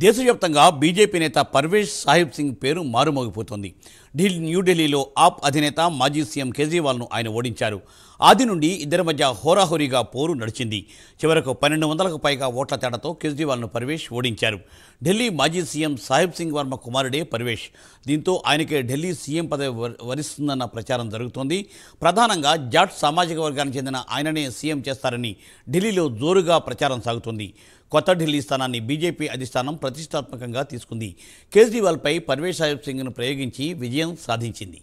దేశవ్యాప్తంగా బీజేపీ నేత పర్వేజ్ సాహిబ్ సింగ్ పేరు మారుమోగిపోతోంది. న్యూఢిల్లీలో ఆప్ అధినేత మాజీ సీఎం కేజ్రీవాల్ను ఆయన ఓడించారు. ఆది నుండి ఇద్దరి మధ్య హోరాహోరీగా పోరు నడిచింది. చివరకు 1200కు పైగా ఓట్ల తేడాతో కేజ్రీవాల్ను పర్వేజ్ ఓడించారు. ఢిల్లీ మాజీ సీఎం సాహిబ్ సింగ్ వర్మ కుమారుడే పర్వేజ్. దీంతో ఆయనకే ఢిల్లీ సీఎం పదవి వరిస్తుందన్న ప్రచారం జరుగుతోంది. ప్రధానంగా జాట్ సామాజిక వర్గానికి చెందిన ఆయననే సీఎం చేస్తారని ఢిల్లీలో జోరుగా ప్రచారం సాగుతోంది. కొత్త ఢిల్లీ స్థానాన్ని బీజేపీ అధిష్టానం ప్రతిష్టాత్మకంగా తీసుకుంది. కేజ్రీవాల్పై పర్వేజ్ సాహిబ్ సింగ్ను ప్రయోగించి విజయం సాధించింది.